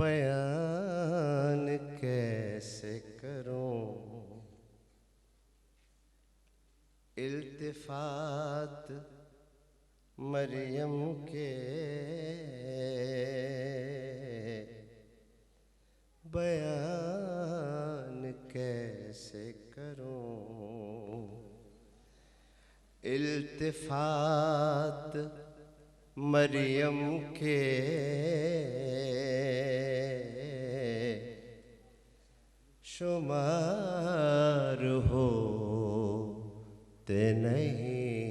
बयान कैसे करूं इल्तिफात मरियम के, बयान कैसे करूं इल्तिफात मरियम के, शुमार होते नहीं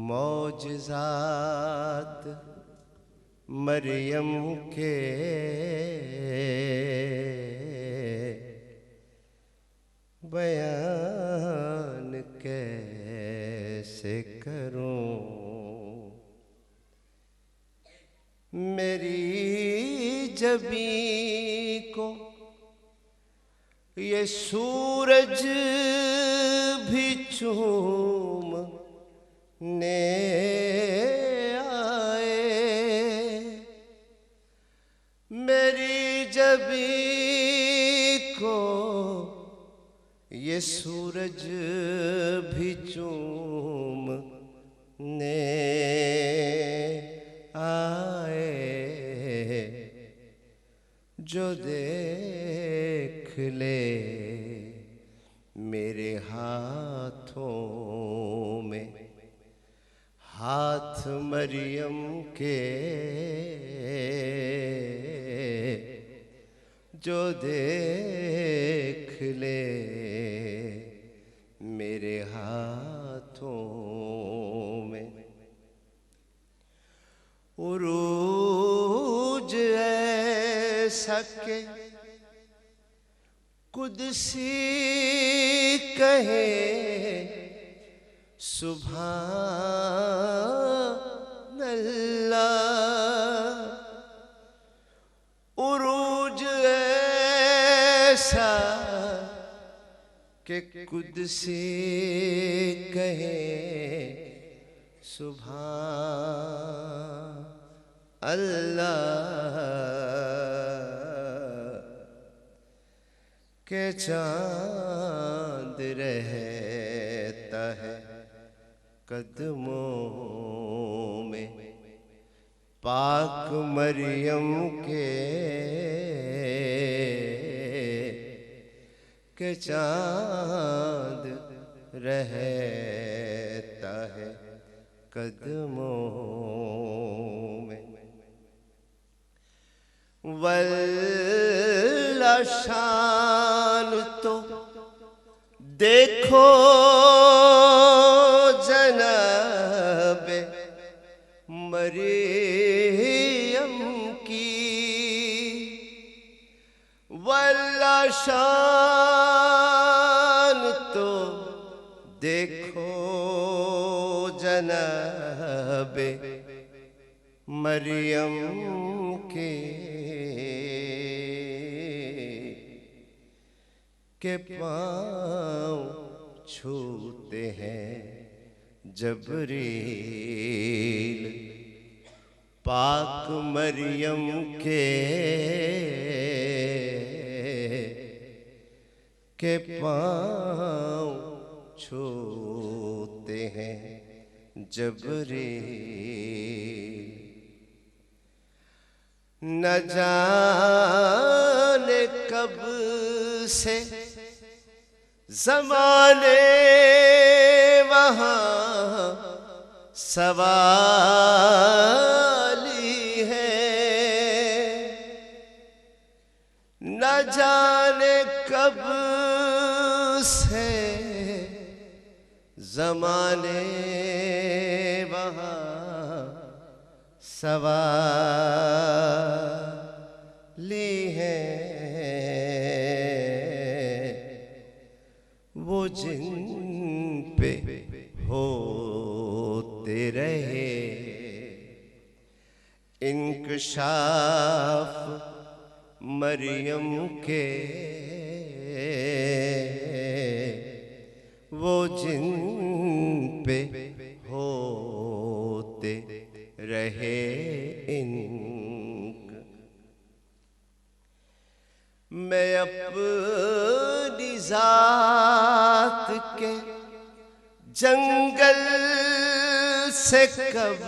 मौजज़ात मरियम के, बयान कैसे करूं मेरी जबी को ये सूरज भी चूमने आए, मेरी जबी को ये सूरज भी चूमने आए, जो देख ले मेरे हाथों में हाथ मरियम के, जो देख ले मेरे हाथों में उरूज ऐसा के कुदसी कहे सुभान अल्लाह, उरूज ऐसा के कुदसी कहे सुभान अल्लाह, के चांद रहता है कदमों में पाक मरियम के चांद रहता है कदमों में, वल्ला शान तो देखो जनाबे मरियम की, वल्ला शान तो देखो जनाबे मरियम के पाँव छूते हैं जबरील पाक मरियम के पाँव छूते हैं जबरील, न जाने कब से ज़माने वहाँ सवाली है, न जाने कब से ज़माने वहाँ सवाली है, वो जिन पे होते रहे इंकशाफ मरियम के, वो जिन पे होते रहे से कब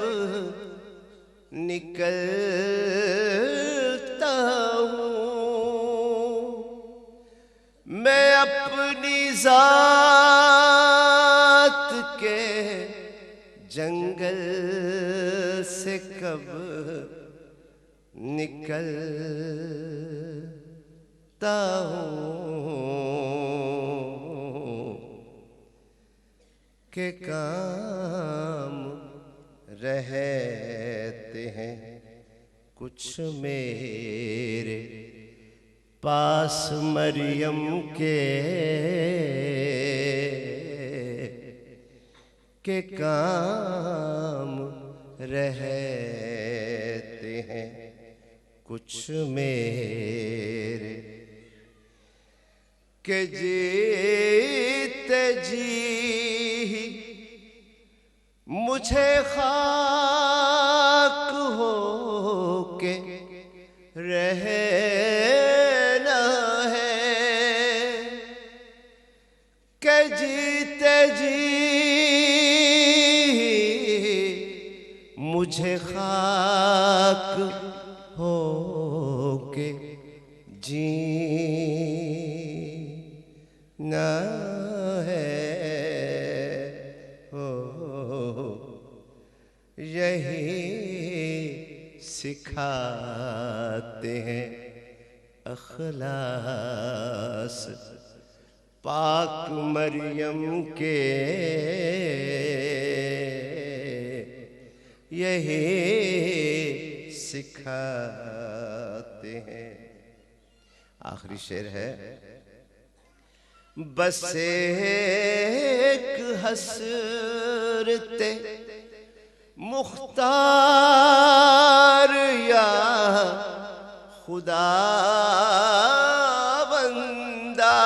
निकलता हूँ, मैं अपनी जात के जंगल से कब निकलता हूँ, के काम रहते हैं कुछ मेरे पास मरियम के काम रहते हैं कुछ मेरे, के जीते जी मुझे खाक हो के रहना है, के जीते जी मुझे खाक हो के जीना है। यही सिखाते हैं अखलास पाक मरियम के, यही सिखाते हैं। आखिरी शेर है, बस एक हसरते मुख्तार या खुदा बंदा,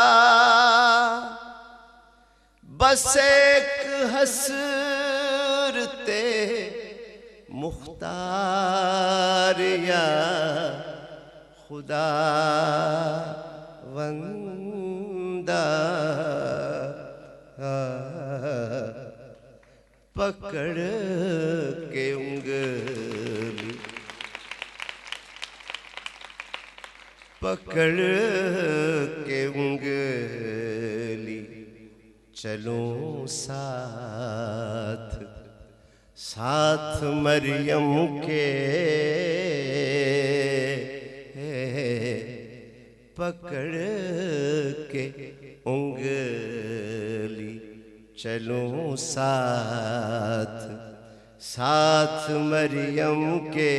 बस एक हसरते मुख्तार या खुदा बंदा, पकड़ के उंगली, पकड़ के उंगली चलूं साथ साथ मरियम के, पकड़ के उंगली चलूं साथ साथ मरियम के,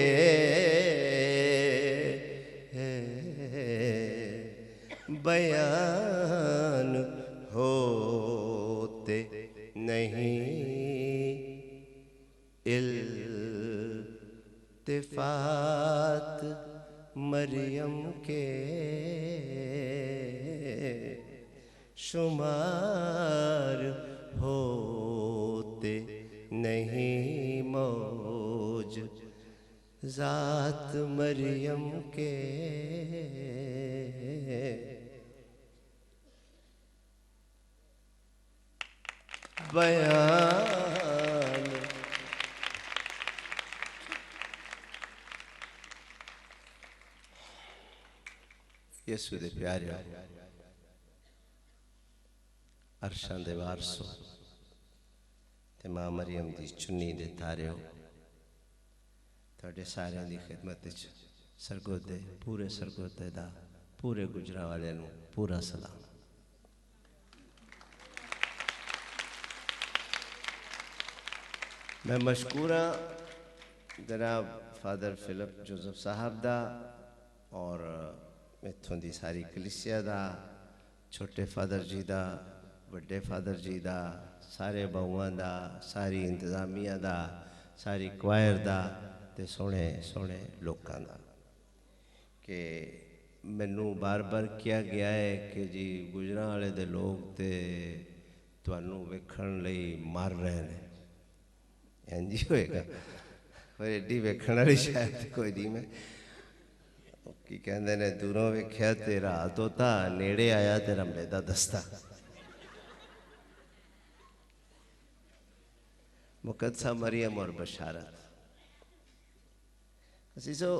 बयान होते नहीं इल्तिफात मरियम के, शुमार होते नहीं मौज ज़ात मरियम के। बयान यसु दे प्यारे अरशां दे वारसो ते मां मरियम दी चुन्नी दे तारियो, तुहाडे सारियां दी खिदमत विच सरगोदे पूरे सरगोदे दा पूरे गुजरांवाले नूं पूरा सलाम। मैं मशकूर हाँ जनाब फादर फिलिप जोसेफ साहब दा और इत्थों दी सारी कलीसिया दा, छोटे फादर जी दा, बड़े फादर जी दा, सारे बहुआं दा, सारी इंतजामिया दा, सारी क्वायर दा ते सोहने सोहने लोकां दा, कि मैनू बार बार किया गया है कि जी गुजरांवाले दे लोग ते तुहानू वेखण लई मर रहे हैं। इंज होएगा पर एडी वेखण वाली शायद कोई नहीं। मैं की कहते ने दूरों वेख्या तेरा तोता, नेड़े आया तेरा मैदा दस्ता। मुकद्दसा मरियम और बशारत। असीसो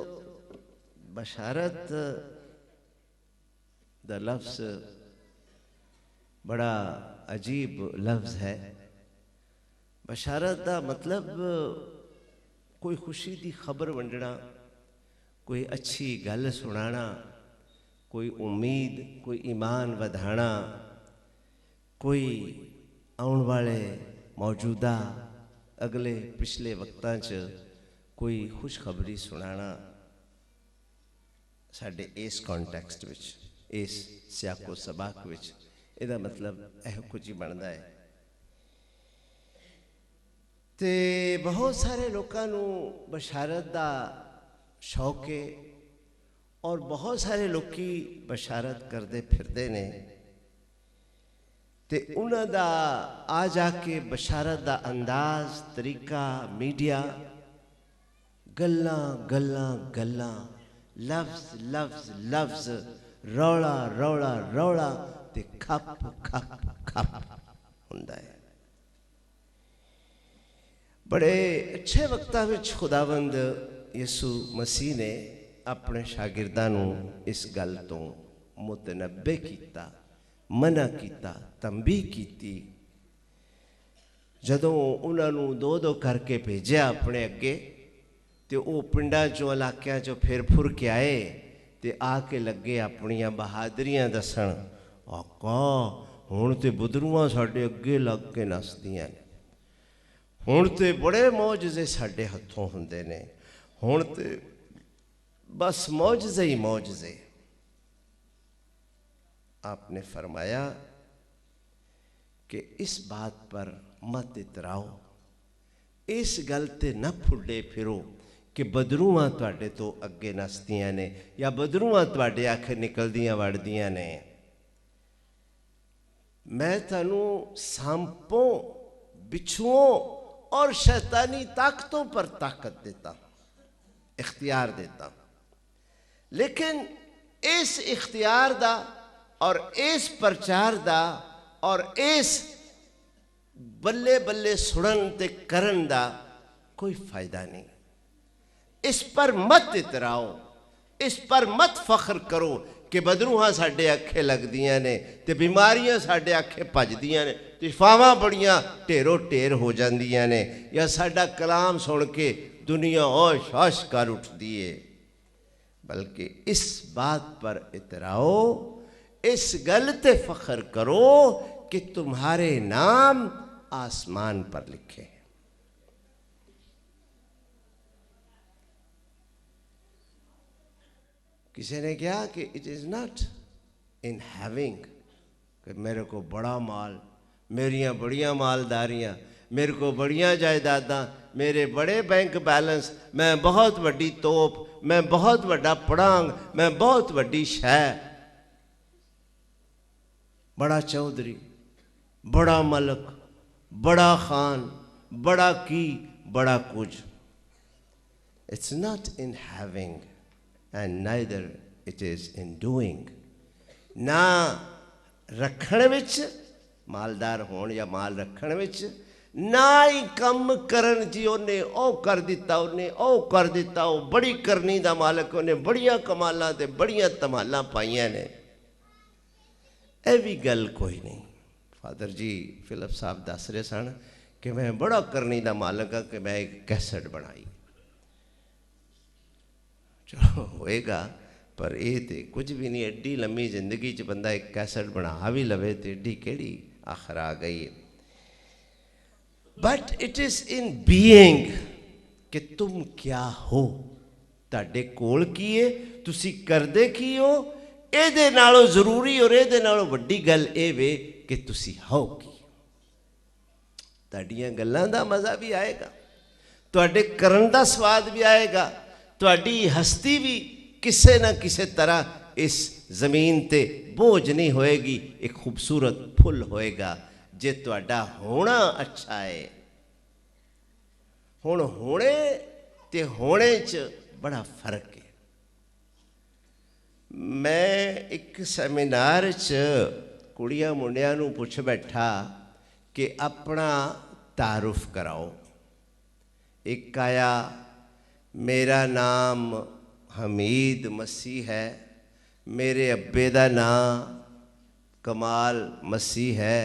बशारत दा लफ्ज़ बड़ा अजीब लफ्ज़ है। बशारत दा मतलब कोई खुशी दी खबर वंडना, कोई अच्छी गल सुनाना, कोई उम्मीद, कोई ईमान वधाना, कोई आने वाले मौजूदा अगले पिछले वक्तां च कोई खुशखबरी सुनाना। साडे इस कॉन्टैक्सट विच, इस सियाको सबाक विच इहदा मतलब यह कुछ ही बनता है। ते बहुत सारे लोगों को बशारत का शौक है और बहुत सारे लोग बशारत करते फिरते ने। ते उन्हां दा आ जाके बशारत का अंदाज, तरीका, मीडिया, गल्लां गल्लां गल्लां, लफ्ज़ लफ्ज़ लफ्ज़, रौला रौला रौला ते खप खप खप हुंदा है। बड़े अच्छे वक्तां विच खुदावंद यसू मसीह ने अपने शागिर्दां नूं इस गल तो मुतनब्बे किया, मना किया, तंबीह की। जदों उन्हां नूं दो दो करके भेजा अपने अगे, तो वो पिंडां चों इलाकियां चों फिर फुर के आए ते आके लगे अपनियां बहादरियां दसन। आका हुण ते बुदरूआं साडे अगे लग के नसदियां ने, हुण ते बड़े मौजज़े साडे हथों हुंदे ने, हुण ते बस मौजज़े ही मौजज़े। आपने फरमाया कि इस बात पर मत इतराओ, इस गल ते न फुल्ले फिरो कि बदरूआं तुहाडे तो अगे नसदियां ने या बदरूआं तुहाडे आखे निकलदियां वड़दियां ने। मैं तुहानू सांपों, बिच्छुओं और शैतानी ताकतों पर ताकत देता, इख्तियार देता, लेकिन इस इख्तियार दा और इस प्रचार दा और इस बल्ले बल्ले सुनन ते करन दा कोई फायदा नहीं। इस पर मत इतराओ, इस पर मत फख्र करो कि बदरूहां साडे आखे लगदियां ने ते बीमारियां साडे आखे भजदियां ने ते शिफावां बड़ियां ढेरों ढेर हो जांदियां ने, या साडा कलाम सुन के दुनिया होश होश कर उठदी है। बल्कि इस बात पर इतराओ, इस गल ते फख्र करो कि तुम्हारे नाम आसमान पर लिखे हैं। किसी ने कहा कि it is not in having, कि मेरे को बड़ा माल, मेरियां बड़ियां मालदारियां, मेरे को बड़ियां जायदादां, मेरे बड़े बैंक बैलेंस, मैं बहुत वड्डी तोप, मैं बहुत वड्डा पड़ांग, मैं बहुत वड्डी शह, बड़ा चौधरी, बड़ा मलक, बड़ा खान, बड़ा की, बड़ा कुछ। It's not in having and neither it is in doing। ना रखण विच, मालदार होण या माल रखण विच, ना ही कम करन जी उन्हें ओ कर दिता, उन्हें ओ कर दिता, ओ बड़ी करनी दा मालक, उन्हें बड़ियां कमालां ते बड़ियां धमालां पाइयां ने। यह भी गल कोई नहीं। फादर जी फिलिप साहब दस रहे सन कि मैं बड़ा करनी दा मालक हाँ कि मैं एक कैसेट बनाई। चलो होएगा, पर ये तो कुछ भी नहीं। एड्डी लम्मी जिंदगी च बंदा एक कैसेट बना भी लवे तो एड्डी केड़ी आखिर आ गई है। But it is in being कि तुम क्या हो, तुहाडे कोल की है, तुसी करदे की हो। इहदे नालों जरूरी और इहदे नालों वड्डी गल ये वे कि तुसी हो की। तुहाडीआं गल्लां दा मज़ा भी आएगा, तुहाडे करन दा स्वाद भी आएगा, तुहाडी हस्ती भी किसी न किसी तरह इस जमीन ते बोझ नहीं होएगी, एक खूबसूरत फुल होएगा जे तुहाडा होना अच्छा है। हुण होने ते होने च बड़ा फर्क है। मैं एक सैमीनार च कुड़ियां मुंडियां नूं पुछ बैठा कि अपना तारुफ कराओ। एक आया, मेरा नाम हमीद मसीह है, मेरे अब्बे दा नाम कमाल मसीह है,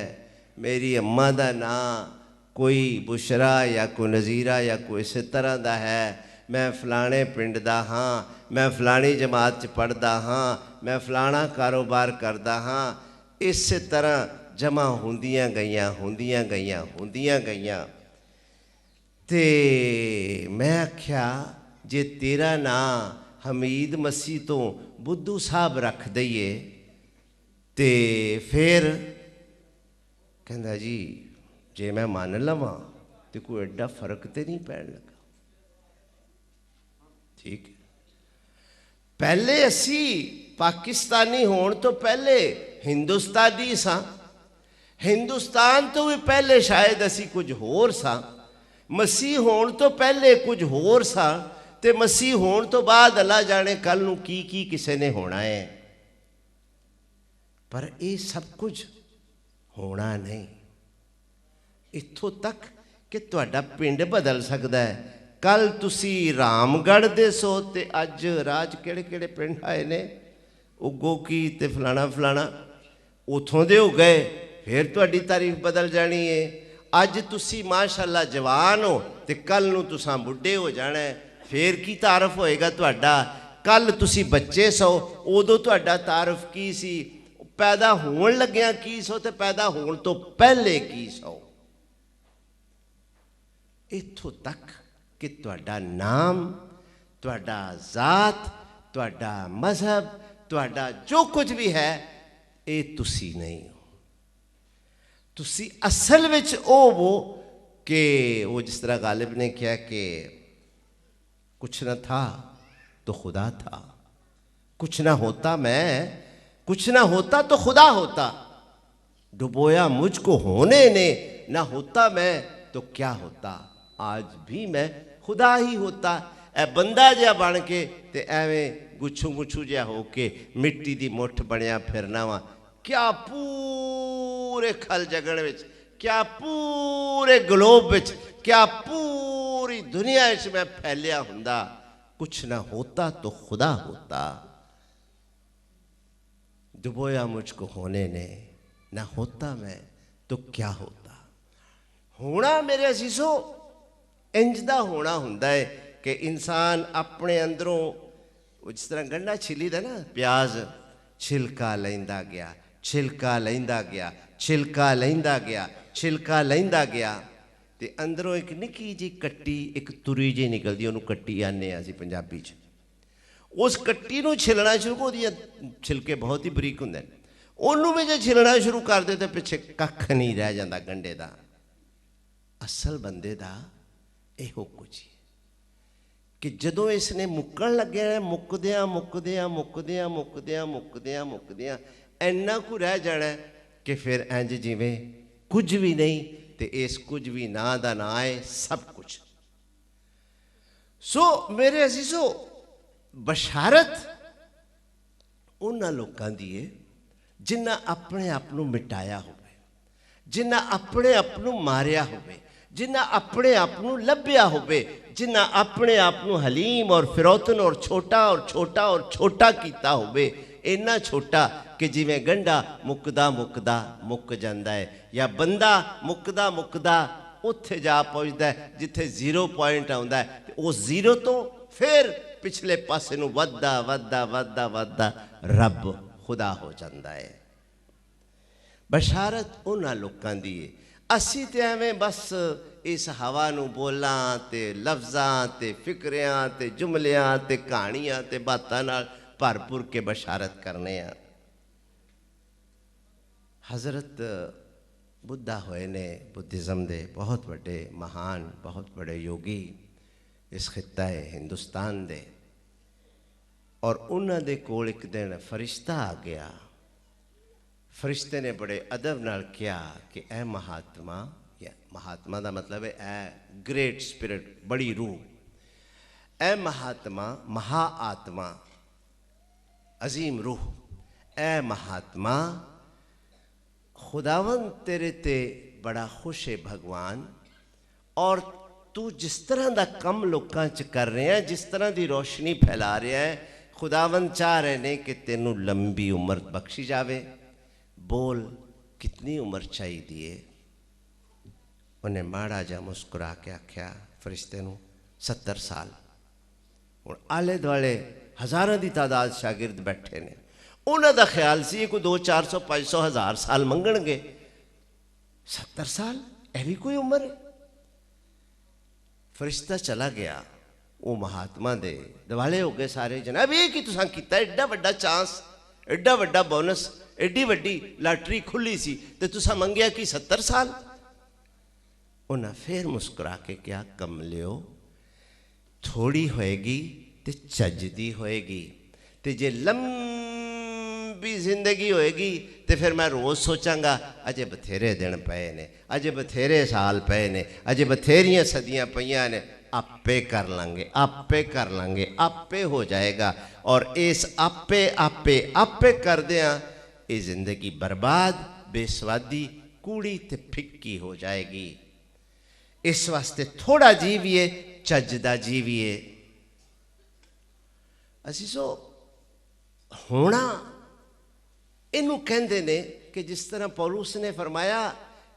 मेरी अम्मा दा नाम कोई बुशरा या कोई नज़ीरा या कोई इस तरह दा है, मैं फलाने पिंड दा हाँ, मैं फलानी जमात च पढ़दा हाँ, मैं फलाना कारोबार करदा हाँ। इस तरह जमा होंदियां गईयां ते मैं आख्या जे तेरा नाम हमीद मसीह तो बुद्धू साहब रख दईए ते फिर कहंदा जी जे मैं मान लवां तो कोई एडा फर्क तो नहीं पैण लगा। ठीक है, पहले असी पाकिस्तानी होने तो पहले हिंदुस्तानी सा, हिंदुस्तान तो भी पहले शायद असी कुछ होर सा, मसीह होने तो पहले कुछ होर सा, ते मसीह होने तो बाद अल्लाह जाने कल नूं की किसी ने होना है। पर ये सब कुछ होना नहीं, इत्थों तक कि तुहाडा पिंड बदल सकता है। कल तुसी रामगढ़ दे सो ते अज राज किहड़े किहड़े पिंड आए ने, उगो की ते फलाना फलाना उथों दे हो गए, फिर तुहाडी तारीफ बदल जानी है। अज तुसी माशाअल्लाह जवान हो ते कल नूं तुसां बुढ़े हो जाना है, फिर की तारफ होएगा तुहाडा। कल तुसी बच्चे सो उदों तुहाडा तारफ की सी, पैदा होण लग्या की सो ते पैदा होण तो पहले की सो। इत्थों तक कि तुहाडा नाम, तुहाडा जात, तुहाडा मजहब, तुहाडा जो कुछ भी है ये तुसी नहीं हो। तुसी असल विच वो कि वो जिस तरह गालिब ने किया कि कुछ न था तो खुदा था, कुछ ना होता मैं, कुछ ना होता तो खुदा होता, डुबोया मुझको होने ने, ना होता मैं तो क्या होता, आज भी मैं खुदा ही होता। ए बंदा जिहा बन के ते एवें गुच्छू गुच्छू जिहा हो के मिट्टी दी मुठ बनया फिरना वा, क्या पूरे खल जगण विच, क्या पूरे ग्लोब विच, क्या पूरी दुनिया विच मैं फैलिया हुंदा। कुछ ना होता तो खुदा होता, डुबोया मुझको होने ने, ना होता मैं तो क्या होता। होना मेरे अजीजों इंजदा होना हुंदा है कि इंसान अपने अंदरों, जिस तरह गंढा छिलीदा ना, प्याज छिलका लैंदा गया, छिलका लैंदा गया, छिलका लैंदा गया, छिलका लैंदा गया, ते अंदरों एक निक्की जी कट्टी, एक तुरी जी निकलदी, उन्होंने कट्टी आने असीं पंजाबी च। उस कट्टी नूं छिलना शुरू, ओहदियां छिलके बहुत ही बरीक हुंदे ने, उन्होंने भी जो छिलना शुरू कर दे तो पिछे कख नहीं रह जाता गंढे का। असल बंदे का इहो कुछ ही कि जदों इसने मुक्कण लगे, मुकदियां मुकदियां मुकदियां मुकदियां मुकदियां मुकदियां इन्ना कु रह जाना कि फिर इंज जिवें कुछ भी नहीं ते इस कुछ भी ना दा ना है सब कुछ। सो मेरे अजीजों, बशारत उन्हां लोकां दी है जिन्हां अपने आप नूं मिटाया होवे, जिन्हां अपने आप नूं मारिया होवे, जिन्हां अपने आप नूं लभ्या होवे, जिन्हां अपने आप नूं हलीम और फिरौतन और छोटा और छोटा और छोटा कीता होवे, इन्ना छोटा कि जिवें गंढा मुकदा मुकदा मुक जांदा है, या बंदा मुकदा मुकदा उत्थे जा पहुंचदा है जिथे 0 पॉइंट आउंदा है, ते उस 0 तो फिर पिछले पासे नूं वधदा वधदा वधदा वधदा रब खुदा हो जाता है। बशारत उन्हां लोकां दी है। असी तो एवें बस इस हवा नूं बोलां ते लफ्ज़ां ते फिक्रियां ते जुमलियां ते कहानियां ते बातां नाल भरपूर के बशारत करने आ। हज़रत बुद्धा होए ने बुद्धिज़्म दे बहुत बड़े महान, बहुत बड़े योगी इस खित्ता हिंदुस्तान दे, और उन्हां दे कोल एक दिन फरिश्ता आ गया। फरिश्ते ने बड़े अदब नाल कहा कि ए महात्मा, या महात्मा का मतलब है ए ग्रेट स्पिरिट, बड़ी रूह, ए महात्मा, महा आत्मा, अजीम रूह, ए महात्मा, खुदावन तेरे ते बड़ा खुश है भगवान, और तू जिस तरह का कम लोगों च कर रहा है, जिस तरह की रोशनी फैला रहा है, खुदावंद चाह रहे ने कि तेनू लंबी उम्र बख्शी जावे। बोल कितनी उम्र चाहिए? उन्हें माड़ा जा मुस्कुरा के आख्या फरिश्ते नू 70 साल। हुण आले दुआले हज़ारों की तादाद शागिर्द बैठे ने, उन्हों का ख्याल से कोई 200, 400, 500, 1000 साल मंगणगे। 70 साल यह भी कोई उम्र है? फरिश्ता चला गया। वो महात्मा दे दिवाले हो गए सारे। जनाब ये कि तुसां कीता, एड्डा वड्डा चांस, एड्डा वड्डा बोनस, एड्डी वड्डी लॉटरी खुली सी ते तुसां मंगया कि 70 साल? उन्हें फिर मुस्कुरा के क्या, कमलियो थोड़ी होएगी तो चजदी होएगी, तो जे लंबी जिंदगी होएगी तो फिर मैं रोज़ सोचांगा अजे बथेरे दिन पे ने, अजे बथेरे साल पे ने, अजे बथेरियां सदियां पईयां ने, आपे कर लांगे, आपे कर लांगे, आपे हो जाएगा। और इस आपे आपे आपे कर दिया ये जिंदगी बर्बाद, बेस्वादी, कूड़ी ते फिक्की हो जाएगी। इस वास्ते थोड़ा जीविए, चजदा जीविए। असीसो होना इनू कहते ने कि जिस तरह पौलुस ने फरमाया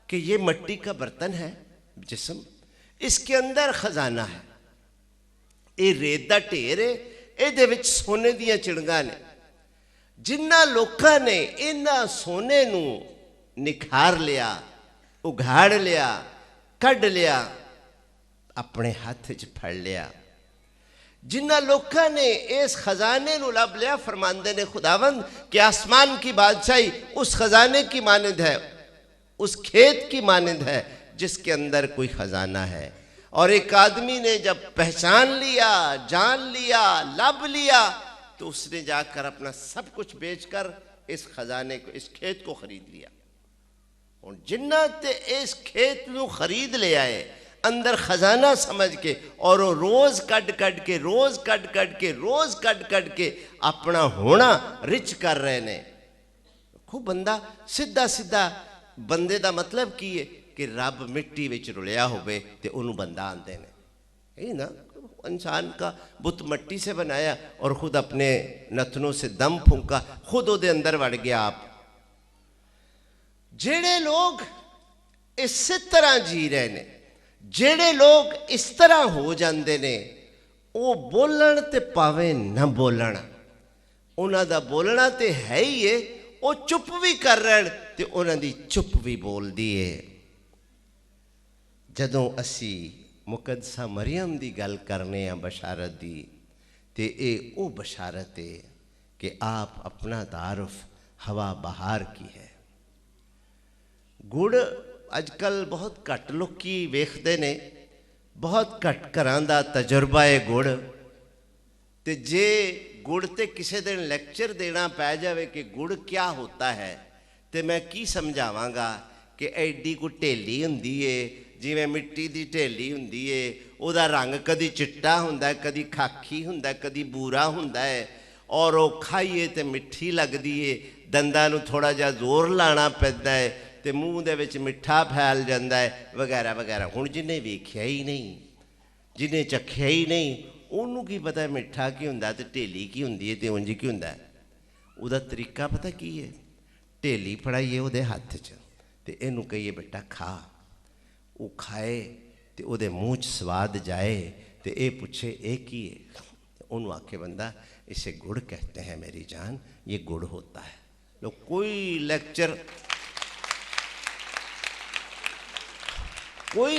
कि ये मिट्टी का बर्तन है जिस्म, इसके अंदर खजाना है। ये रेत का ढेर है, ये विच सोने दियां चिड़ंगां ने। जिन्ना लोकां ने इन्हां सोने नू निखार लिया, उघाड़ लिया, कढ़ लिया, अपने हाथ च फड़ लिया, जिन्ना लोकां ने इस खजाने नू लब लिया, फरमांदे ने खुदावंद कि आसमान की बादशाही उस खजाने की मानंद है, उस खेत की मानंद है जिसके अंदर कोई खजाना है। और एक आदमी ने जब पहचान लिया, जान लिया, लब लिया, तो उसने जाकर अपना सब कुछ बेचकर इस खजाने को, इस खेत को खरीद लिया। और जिन्ना ते इस खेत नू खरीद ले आए अंदर खजाना समझ के, और वो रोज कट कट के, रोज कट कट के, रोज कट कट के अपना होना रिच कर रहे ने। खूब बंदा सीधा सीधा बंदे का मतलब की है कि रब मिट्टी विच रुलिया होवे ते उन्होंने बंदा आंदे ने। यही ना, इंसान का बुत मिट्टी से बनाया और खुद अपने नथनों से दम फूंका, खुद उहदे अंदर वड़ गया आप। जेड़े लोग इस तरह जी रहे ने, जेड़े लोग इस तरह हो जाते ने, वो बोलन ते पावे न बोलन, उन्हां दा बोलना तो है ही है, वो चुप भी कर रहे तो उन्हां दी चुप भी बोल दी है। जदों असी मुकद्दसा मरियम की गल करने हैं बशारत की, तो ये वो बशारत है कि आप अपना तारुफ हवा बहार की है। गुड़ अजकल बहुत घट लोकी वेखते ने, बहुत घट घरां दा तजुर्बा है गुड़। तो जे गुड़ ते किसी दिन लैक्चर देना पै जाए कि गुड़ क्या होता है, तो मैं की समझावांगा कि एडी को ढेली हुंदी है, जिवें मिट्टी की ढेली हुंदी है, उहदा रंग कदी चिट्टा हुंदा है, कदी खाकी हुंदा है, कदी बूरा हुंदा है, और वो खाइए तो मिठी लगदी है, दंदां नूं थोड़ा जिहा जोर लाना पैंदा है तो मूँह दे विच मिठा फैल जाता है, वगैरह वगैरह। हुण जिन्हें वेख्या ही नहीं, जिन्हें चखिया ही नहीं, उन्होंने की पता मिठा की हुंदा ते ढेली की हुंदी है ते उंज की हुंदा है। उहदा तरीका पता की है? ढेली फड़ाइए उहदे हत्थ च ते इहनूं कहिए बेटा खा, वो खाए तो उहदे मूँह च स्वाद जाए, तो ये पूछे ये की है, उन्होंने आखे बंदा इसे गुड़ कहते हैं मेरी जान, ये गुड़ होता है। लो कोई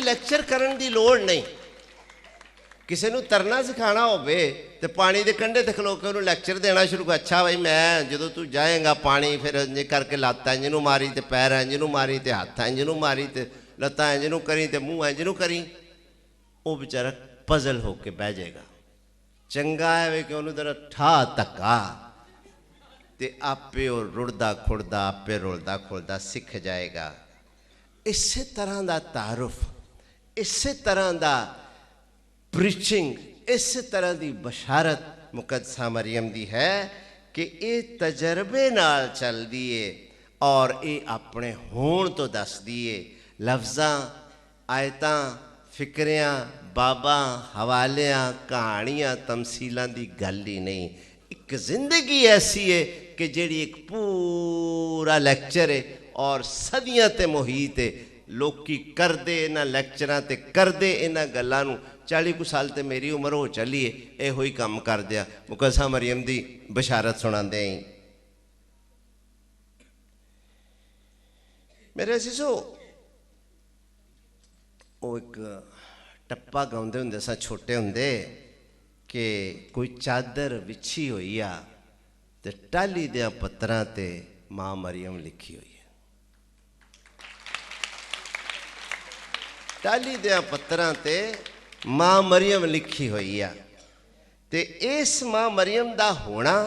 लैक्चर करने की लोड़ नहीं। किसी को तरना सिखाना होवे तो पानी के कंढे ते खलो के उन्होंने लैक्चर देना शुरू कर, अच्छा भाई मैं जो तू जाएगा पानी फिर इंज करके लत्त इंज नूं मारी तो पैर इंज नूं मारी तो हत्थ इंज नूं मारी तो लत्तां इंज नूं करी तो मूँह इंज नूं करी, वो बेचारा पजल होके बह जाएगा। चंगा है कि उन्होंने तेरा ठा धक्का तो आपे वो रुड़दा खुड़दा, आपे रुलदा खुड़दा सीख जाएगा। इस तरह का तारुफ, इस तरह का प्रीचिंग, इस तरह की बशारत मुकद्दसा मरियम दी है कि ये तजर्बे नाल चलदी है और ये अपने होण तो दसदी है। लफ्ज़ां, आयतां, फिक्रियां बाबा हवालियां कहानियां तमसीलां दी गल ही नहीं। एक जिंदगी ऐसी है कि जिहड़ी एक पूरा लैक्चर है और सदियां ते मुहीत है। लोकी करदे इन्हां लैक्चरां ते करदे इन्हां गल्लां नूं 40 कुछ साल ते मेरी उम्र हो चली है, इहो ही काम करदे आ। मुकद्दसा मरियम दी बशारत सुणांदे आई। मेरे असीसो वो एक टप्पा गाउंदे हुंदे सा छोटे हुंदे कि कोई चादर विछी हुई आ ते टाली दे पत्थरां ते मां मरियम लिखी हुई है। टाली दे पत्थरां ते मां मरियम लिखी हुई आ। ते इस मां मरियम दा होना,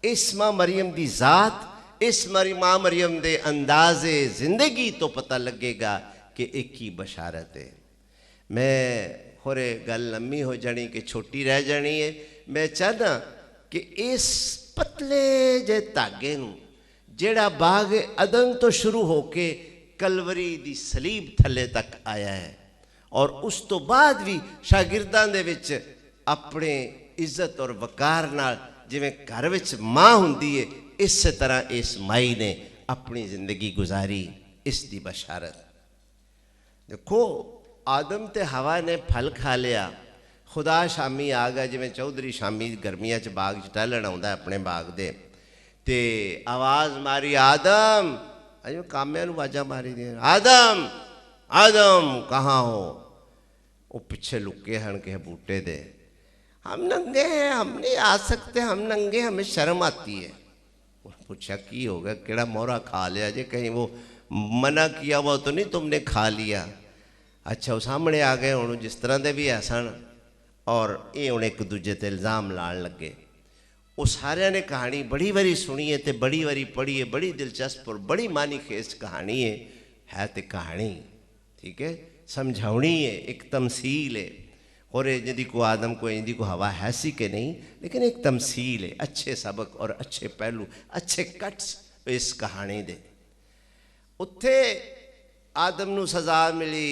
इस मां मरियम दी जात, इस मां मरियम दे अंदाजे जिंदगी तो पता लगेगा कि एक ही बशारत है। मैं होरे गल लम्मी हो जानी कि छोटी रह जानी है। मैं चाहना कि इस पतले जे धागे नूं जेड़ा बाग अदन तो शुरू होके कलवरी दी सलीब थले तक आया है और उस तो बाद भी शागिर्दां दे विच अपने इज्जत और वकार नाल जिवें घर विच मां हुंदी है, इस तरह इस माई ने अपनी जिंदगी गुजारी। इस दी बशारत देखो, आदम ते हवा ने फल खा लिया, खुदा शामी आ गया। जिवें चौधरी शामी गर्मियां च बाग च टहलण आउंदा अपने बाग दे ते आवाज़ मारी, आदम। अजो काम्या नूं आवाज़ां मारी दी, आदम आदम कहाँ हो? वो पिछे लुके हैं के बूटे दे। हम नंगे हैं, हम नहीं आ सकते, हम नंगे, हमें शर्म आती है। पूछा की हो गया, केड़ा मोहरा खा लिया जे? कहीं वो मना किया हुआ तो नहीं तुमने खा लिया? अच्छा, वो सामने आ गए हूँ जिस तरह के भी है सन और ये हूँ एक दूजे ते इल्ज़ाम लाण लगे। वो सारे ने कहानी बड़ी बारी सुनी है, बड़ी बारी पढ़ी है, बड़ी दिलचस्प और बड़ी मानी खेस कहानी है तो कहानी ठीक है, समझावनी है, एक तमसील है। और यदि को आदम को यदि को हवा है सी के नहीं, लेकिन एक तमसील है। अच्छे सबक और अच्छे पहलू, अच्छे कट्स इस कहानी दे। उत्थे आदम नूं सज़ा मिली,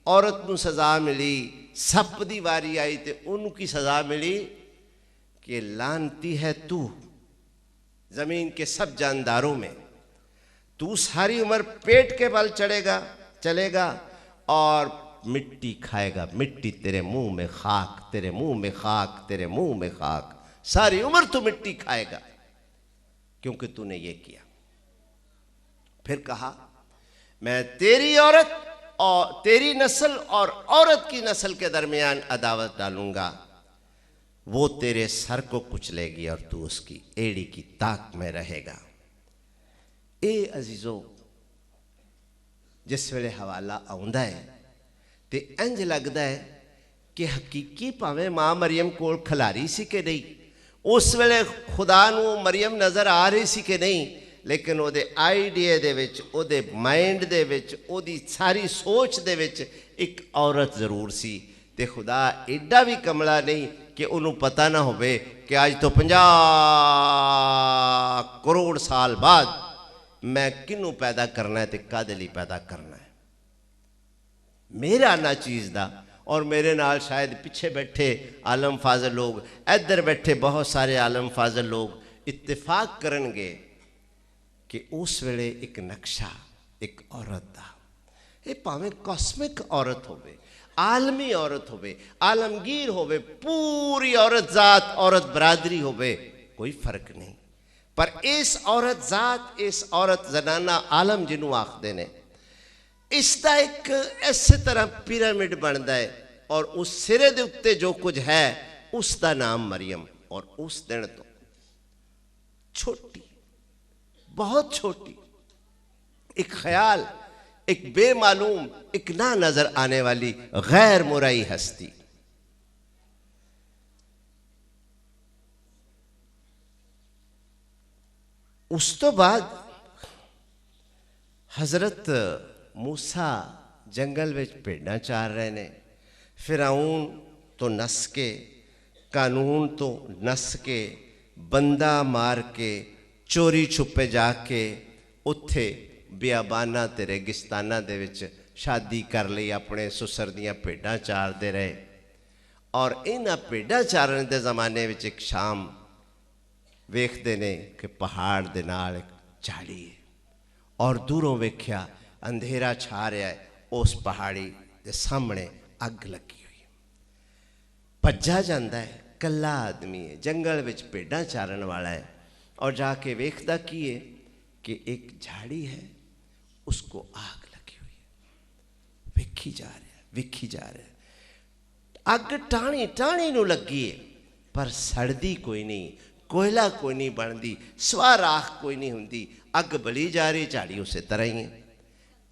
औरत नूं सज़ा मिली, सप दी वारी आई तो उनकी सज़ा मिली कि लानती है तू ज़मीन के सब जानदारों में, तू सारी उम्र पेट के बल चलेगा और मिट्टी खाएगा। मिट्टी तेरे मुंह में खाक, तेरे मुंह में खाक, तेरे मुंह में खाक, सारी उम्र तू मिट्टी खाएगा क्योंकि तूने ये किया। फिर कहा, मैं तेरी औरत और तेरी नस्ल और औरत की नस्ल के दरमियान अदावत डालूंगा, वो तेरे सर को कुचलेगी और तू उसकी एड़ी की ताक में रहेगा। ए अजीजो, जिस वेले हवाला आउंदा है ते इंज लगदा है कि हकीकी भावें मां मरियम कोल खिलारी सी कि नहीं, उस वेले खुदा नूं मरियम नज़र आ रही सी कि नहीं, लेकिन उहदे आइडिया दे विच, उहदे माइंड दे विच, उहदी सारी सोच दे विच एक औरत जरूर सी। ते खुदा एडा भी कमला नहीं कि उन्होंने पता ना होवे कि आज तो 50 करोड़ साल बाद मैं किनू पैदा करना है तो कादे लई पैदा करना है। मेरा ना चीज़ दा और मेरे नाल शायद पीछे बैठे आलम फाजल लोग, इधर बैठे बहुत सारे आलम फाजल लोग इत्तेफाक करनगे कि उस वेले एक नक्शा एक औरत दा, ये भावें कॉस्मिक औरत होवे, आलमी औरत होवे, आलमगीर होवे, पूरी औरत जात औरत बरादरी होवे, कोई फर्क नहीं। पर इस औरत जात, इस औरत जनाना आलम जिन्हों आखते ने, इसका एक इस तरह पिरामिड बनता है और उस सिरे दे उत्ते जो कुछ है उसका नाम मरियम। और उस दिन तो छोटी, बहुत छोटी, एक ख्याल, एक बेमालूम, एक ना नजर आने वाली गैर मुरई हस्ती। उस तो बाद हजरत मूसा जंगल में भेड़ां चार रहे ने, फिरौन तो नस के, कानून तो नस के, बंदा मार के, चोरी छुपे जाके उत्थे बियाबाना ते रेगिस्ताना दे विच शादी कर ली, अपने सुसर दियां भेडां चारते रहे। और इन्हां भेडां चारन के जमाने में एक शाम वेखते ने कि पहाड़ दे नाल एक झाड़ी है, और दूरों वेख्या अंधेरा छा रहा है, उस पहाड़ी के सामने अग लगी हुई है। भज्जा जाता है, कला आदमी है, जंगल विच भेडां चारन वाला है, और जाके वेखदा की है कि एक झाड़ी है, उसको आग लगी हुई है। वेखी जा रहा है, वेखी जा रहा है। अग टाणी टाणी नूं लगी है, पर सड़दी कोई नहीं, कोयला कोई नहीं बनती, स्वा राख कोई नहीं हुंदी। अग बली जा रही, झाड़ी उस तरह ही है।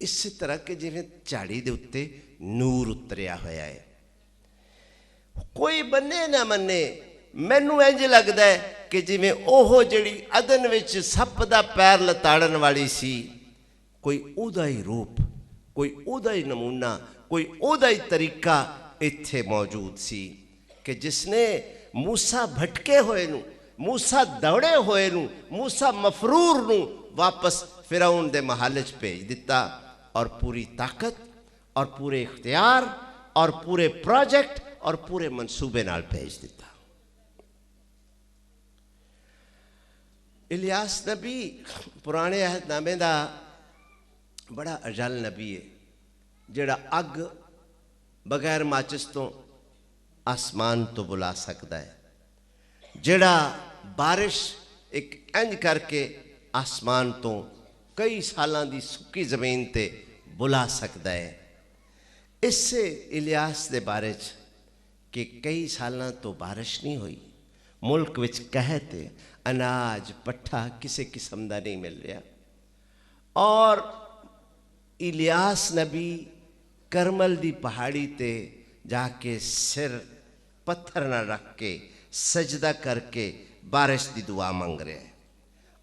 इस तरह के जिवें झाड़ी दे उत्ते नूर उतरिया होया है। कोई बन्ने ना मन्ने, मैनू इंज लगता है कि जिवें ओह जिहड़ी अदन विच सप दा पैर लताड़न वाली सी, कोई उहदा ही रूप, कोई उहदा ही नमूना, कोई उहदा ही तरीका इत्थे मौजूद सी कि जिसने मूसा भटके होए नू, मूसा दौड़े हुए नू, मूसा मफरूर नू वापस फिरौन दे महल च भेज दिता, और पूरी ताकत और पूरे इख्तियार और पूरे प्रोजेक्ट और पूरे मनसूबे नाल भेज दिता। इलियास नबी पुराने अहदनामे दा बड़ा अजल नबी है, जिहड़ा अग बगैर माचिस तो आसमान तो बुला सकता है, जिहड़ा बारिश एक इंज करके आसमान तो कई सालों की सुक्की जमीन ते बुला सकता है। इससे इलियास के बारे च कि कई सालों तो बारिश नहीं हुई, मुल्क विच कहते अनाज पट्ठा किसी किस्म का नहीं मिल रहा, और इलियास नबी करमल दी पहाड़ी ते जाके सिर पत्थर न रख के सजदा करके बारिश की दुआ मंग रहे हैं,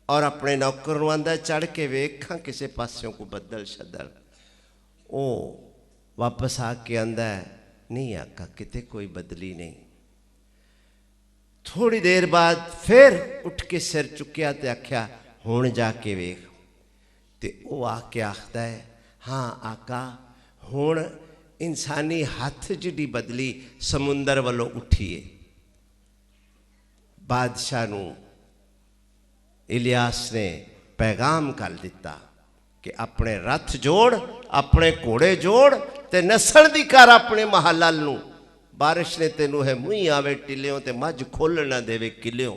और अपने नौकर नूं आंदा चढ़ के वेखां किसी पासों को बदल शदल। ओ वापस आके आंदा नहीं आका, किते कोई बदली नहीं। थोड़ी देर बाद फिर उठ के सिर चुकिया तो आख्या हुण जाके वेख, ते वो आके आखदा है हाँ आका, हुण इंसानी हाथ जिहड़ी बदली समुंदर वालों उठीए। बादशाह नूं इलियास ने पैगाम कर दिता कि अपने रथ जोड़, अपने घोड़े जोड़ ते नसण दी कर अपने महल नूं। बारिश ने तेनू है मुई आवे टिलियों ते मझ खोल ना देवे किलियों।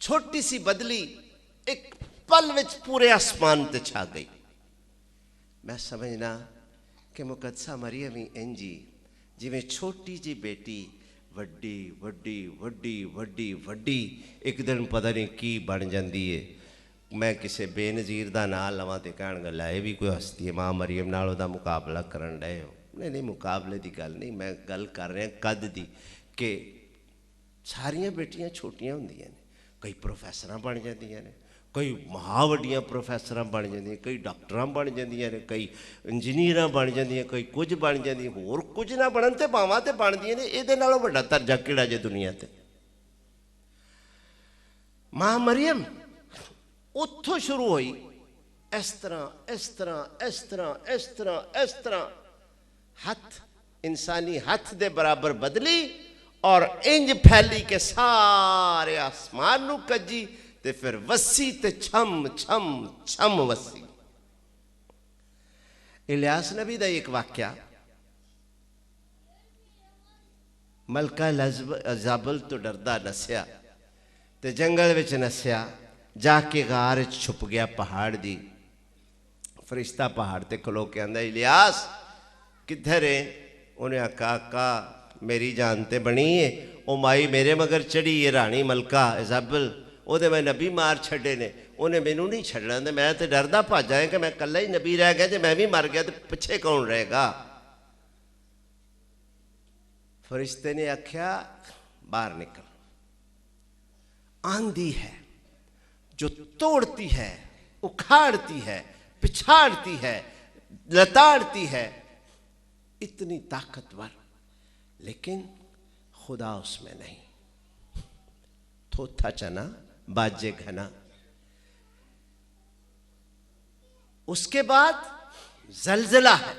छोटी सी बदली एक पल विच पूरे आसमान ते छा गई। मैं समझना कि मुकद्दसा मरियम ही इंजी जिवें छोटी जी बेटी वड्डी वड्डी वड्डी वड्डी वड्डी एक दिन पता नहीं की बन जाती है। मैं किसी बेनज़ीर का नाम लवां तो कहण गल ये भी कोई हस्ती है, माँ मरियम नाल उहदा मुकाबला करन डए हो। नहीं नहीं, मुकाबले की गल नहीं, मैं गल कर रहा कद की कि सारियां बेटियां छोटियां हुंदियां ने, कई प्रोफैसर बन जांदियां ने, कई महावड्डियां प्रोफैसर बन जांदियां, कई डॉक्टर बन जांदियां ने, कई इंजीनियर बन जांदियां, कई कुछ बन जांदियां, होर कुछ ना बनन ते बावां ते बनदियां ने। इहदे नालों वड्डा दर्जा किहड़ा जे दुनिया ते। माँ मरियम उत्थों शुरू हुई, इस तरह इस तरह इस तरह इस तरह इस तरह हथ इंसानी हथ दे बराबर बदली, और इंज फैली के सारे आसमान नूं कजी, ते फिर वसी ते छम छम छम वसी। इलियास नबी दा एक वाक्या, मलका इज़ाबल तो डरदा नस्या ते जंगल विच नस्या, जाके गार छुप गया पहाड़ दी। फरिश्ता पहाड़ ते खलो के आंदा इलियास किधर है? उन्हें आका आका मेरी जान ते बनी है, ओ माई मेरे मगर चढ़ी है रानी मलका इज़ाबल, ओदे मैं नबी मार छड़े ने, उन्हें मैनू नहीं छड़ना, तो मैं तो डरदा भज आया कि मैं कला ही नबी रह गया, जो मैं भी मर गया तो पिछे कौन रहेगा। फरिश्ते ने आख्या बाहर निकल। आंधी है जो तोड़ती है, उखाड़ती है, पिछाड़ती है, लताड़ती है, इतनी ताकतवर, लेकिन खुदा उसमें नहीं। थोथा चना बाजे घना। उसके बाद जलजला है,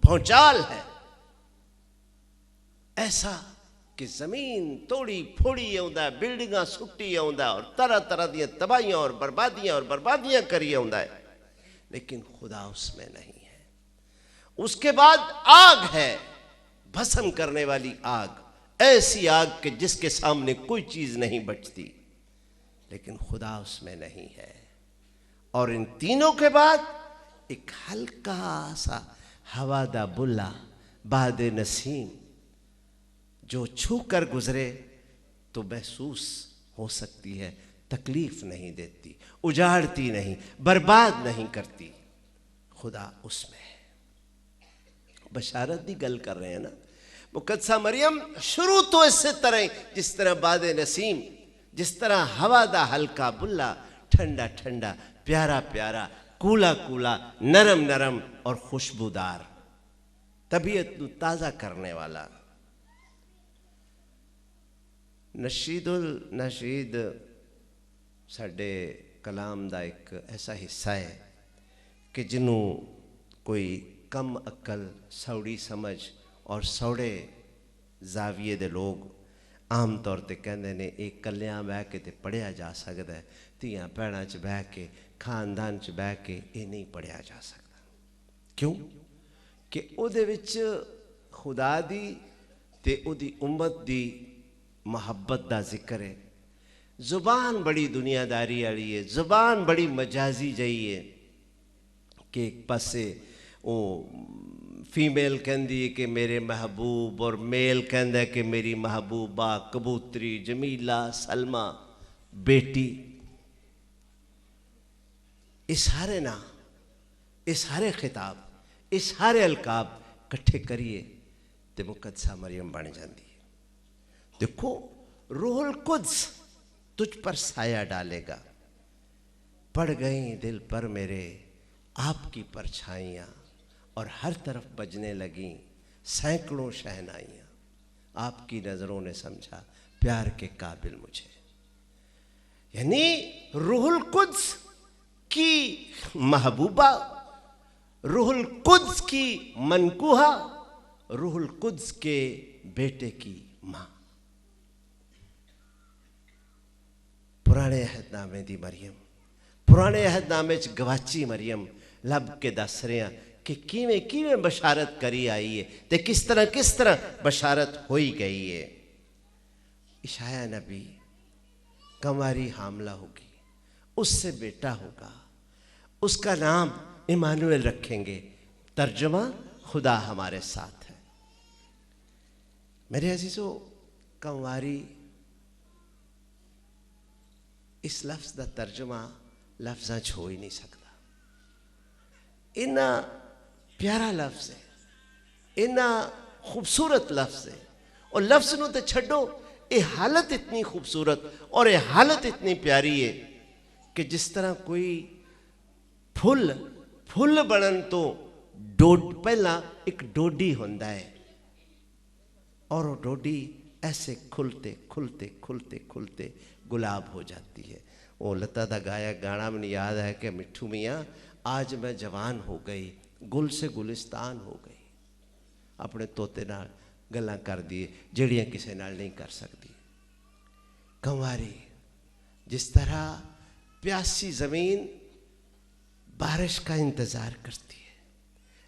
भौचाल है, ऐसा कि जमीन तोड़ी फोड़ी आउंदा, बिल्डिंगां सुट्टी आउंदा और तरह तरह दी तबाहियां और बर्बादियां करी आउंदा है, लेकिन खुदा उसमें नहीं है। उसके बाद आग है, भस्म करने वाली आग, ऐसी आग कि जिसके सामने कोई चीज नहीं बचती, लेकिन खुदा उसमें नहीं है। और इन तीनों के बाद एक हल्का सा हवा दा बुल्ला, बाद नसीम, जो छू कर गुजरे तो महसूस हो सकती है, तकलीफ नहीं देती, उजाड़ती नहीं, बर्बाद नहीं करती, खुदा उसमें है। बशारत दी गल कर रहे हैं ना मुकद्दसा मरियम, शुरू तो इससे तरह जिस तरह बाद नसीम, जिस तरह हवा दा हल्का बुल्ला, ठंडा ठंडा, प्यारा प्यारा, कूला कूला, नरम नरम और खुशबूदार, तबीयत को ताज़ा करने वाला। नशीदुल नशीद साडे कलाम का एक ऐसा हिस्सा है कि जिन्हों कोई कम अक्ल, सौड़ी समझ और सौड़े जाविये दे लोग आम तौर पर कहते हैं एक कलियां बह के पढ़िया जा सकता है, धियां भैणां च बह के, खानदान च बह के ये नहीं पढ़िया जा सकता। क्यों कि उहदे विच खुदा दी ते उहदी उम्मत दी मुहब्बत दा जिक्र है। जुबान बड़ी दुनियादारी वाली है, जुबान बड़ी मजाजी जही है कि एक पासे वो फीमेल कहती है कि मेरे महबूब, और मेल कहता है कि मेरी महबूबा, कबूतरी, जमीला, सलमा, बेटी। इस सारे ना, इस सारे खिताब, इस सारे अलकाब कट्ठे करिए तो मुकद्दसा मरियम बन जाती है। देखो, रूहुल कुद्स तुझ पर साया डालेगा, पड़ गई दिल पर मेरे आपकी परछाइयाँ, और हर तरफ बजने लगी सैकड़ों शहनाइयाँ, आपकी नज़रों ने समझा प्यार के काबिल मुझे। यानी रूहुल कुद्स की महबूबा, रूहुल कुद्स की मनकूहा, रूहुल कुद्स के बेटे की माँ। पुराने अहदनामे दी मरियम, पुराने अहदनामे च गवाची मरियम लब के दस रहे हैं कि किवें किवें बशारत करी आई है ते किस तरह बशारत होई गई है। इशाया नबी, कंवारी हामला होगी, उससे बेटा होगा, उसका नाम इमानुएल रखेंगे, तर्जुमा खुदा हमारे साथ है। मेरे अजीजों, कंवारी इस लफ्ज का तर्जुमा लफ्ज़ां च हो ही नहीं सकता। इन्ना प्यारा लफ्ज़ है, इन्ना खूबसूरत लफ्ज़ है, और लफ्ज़ नूं ते छड्डो, ये हालत इतनी खूबसूरत और ये हालत इतनी प्यारी है कि जिस तरह कोई फुल बनन तो पहला एक डोडी होंदा है, और वो डोडी ऐसे खुलते खुलते खुलते खुलते गुलाब हो जाती है। वो लता दा गाया गाना मैंने याद है कि मिठू मियाँ आज मैं जवान हो गई, गुल से गुलिस्तान हो गई, अपने तोते नाल गल्लां कर दिए जड़ियाँ किसी नाल नहीं कर सकती। कंवारी जिस तरह प्यासी ज़मीन बारिश का इंतज़ार करती है,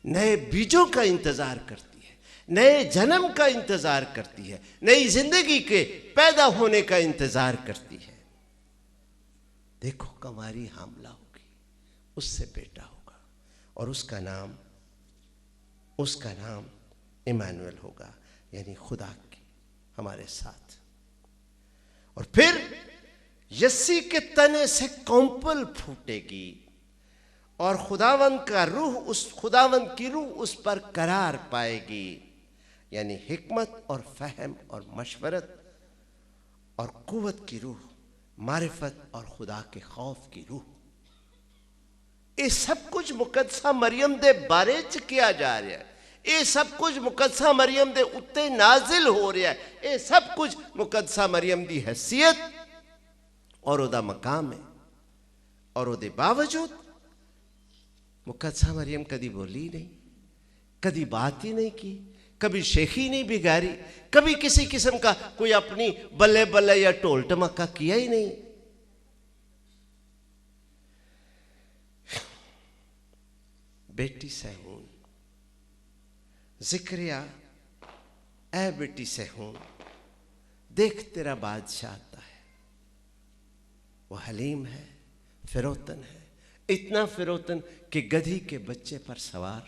नए बीजों का इंतज़ार करती है, नए जन्म का इंतज़ार करती है, नई जिंदगी के पैदा होने का इंतज़ार करती है। देखो, कंवारी हामला होगी, उससे बेटा होगा, और उसका नाम इमानुएल होगा, यानी खुदा की हमारे साथ। और फिर यस्सी के तने से कौंपल फूटेगी, और खुदावंद की रूह उस पर करार पाएगी, यानी हिकमत और फहम और मशवरत और कुव्वत की रूह, मारिफत और खुदा के खौफ की रूह। ये सब कुछ मुकद्दसा मरियम दे बारे च किया जा रहा है, ये सब कुछ मुकद्दसा मरियम दे उत्ते नाजिल हो रहा है, ये सब कुछ मुकद्दसा मरियम दी हैसियत और उदा मकाम है। और उदे बावजूद मुकद्दसा मरियम कभी बोली नहीं, कभी बात ही नहीं की, कभी शेखी नहीं बिगाड़ी, कभी किसी किस्म का कोई अपनी बल्ले बल्ले या ढोल टमका किया ही नहीं। बेटी सहून, जिक्रिया, ऐ बेटी सहून, देख तेरा बादशाह आता है। वो हलीम है, फिरोतन है, इतना फिरोतन कि गधी के बच्चे पर सवार।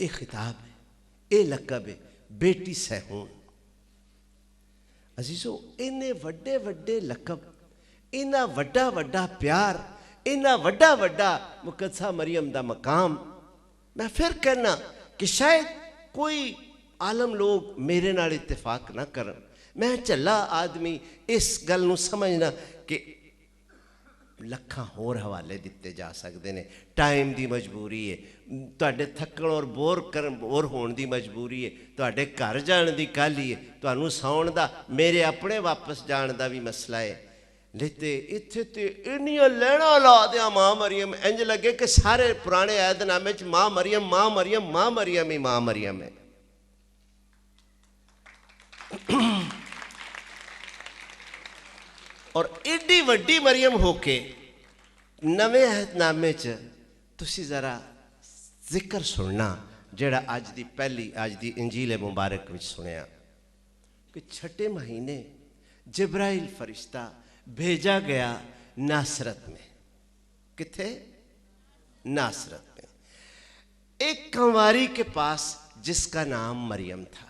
ये खिताब है, ये लकब है, बेटी सहून। अजीजो, इन्ने वड्डे वड्डे लकब, इन्ना वड्डा वड्डा प्यार, इन्ना वड्डा वड्डा मुकद्दसा मरियम दा मकाम। मैं फिर कहना कि शायद कोई आलम लोग मेरे नाल इत्तेफाक ना करन। मैं झल्ला आदमी इस गल नूं समझना कि लखां होर हवाले दिते जा सकते ने। टाइम की मजबूरी है, तुहाडे थकण और बोर होने की मजबूरी है, तुहाडे घर जाने की काहली है, तुहानूं सौण दा, मेरे अपने वापस जाने का भी मसला है। लेते इत्थे ते इन्नियां लैणा ला दिया मां मरियम, इंज लगे कि सारे पुराने ऐदनामे च मां मरियम मां मरियम मां मरियम ही मां मरियम है। और एडी वड्डी मरियम होके नवे अहदनामे च तुसी जरा जिक्र सुनना जेड़ा अज दी पहली अज दी इंजील मुबारक विच सुनिया कि छठे महीने जिब्राइल फरिश्ता भेजा गया नासरत में। किथे? नासरत में, एक कंवारी के पास जिसका नाम मरियम था।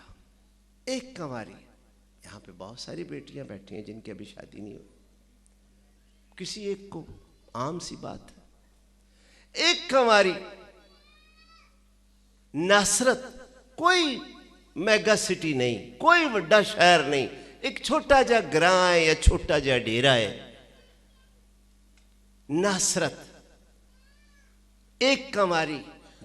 एक कंवारी, यहाँ पे बहुत सारी बेटियां बैठी हैं जिनकी अभी शादी नहीं हुई, किसी एक को आम सी बात है। एक कंवारी, नासरत कोई मेगा सिटी नहीं, कोई बड़ा शहर नहीं, एक छोटा जा ग्रां है या छोटा जा डेरा है। नासरत, एक कंवारी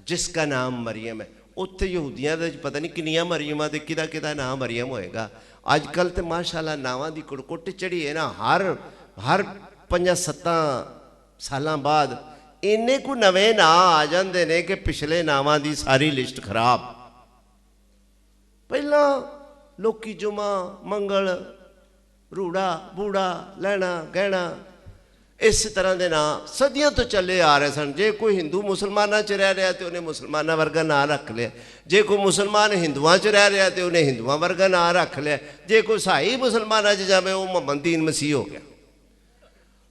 जिसका नाम मरियम है। उत्थे यहूदियां दे पता नहीं किनियां मरियमां ते किदा किदा नाम मरियम होएगा। अजकल तो माशाअल्लाह नावां दी कुड़कुट चढ़ी है ना। हर 5-7 सालां बाद इन्ने को नवे ना आ जाते ने कि पिछले नावां दी सारी लिस्ट खराब। पहला लोकी जुमा, मंगल, रूड़ा, बूढ़ा, लैना, गहना, इस तरह के ना सदियों तो चले आ रहे सन। जे कोई हिंदू मुसलमाना च रह रहा तो उन्हें मुसलमाना वर्गा ना रख लिया, जे कोई मुसलमान हिंदुआ च रह रहा तो उन्हें हिंदुआ वर्गा ना रख लिया, जे कोई साई मुसलमाना च जाए वो मोहम्मद दीन मसीह हो गया।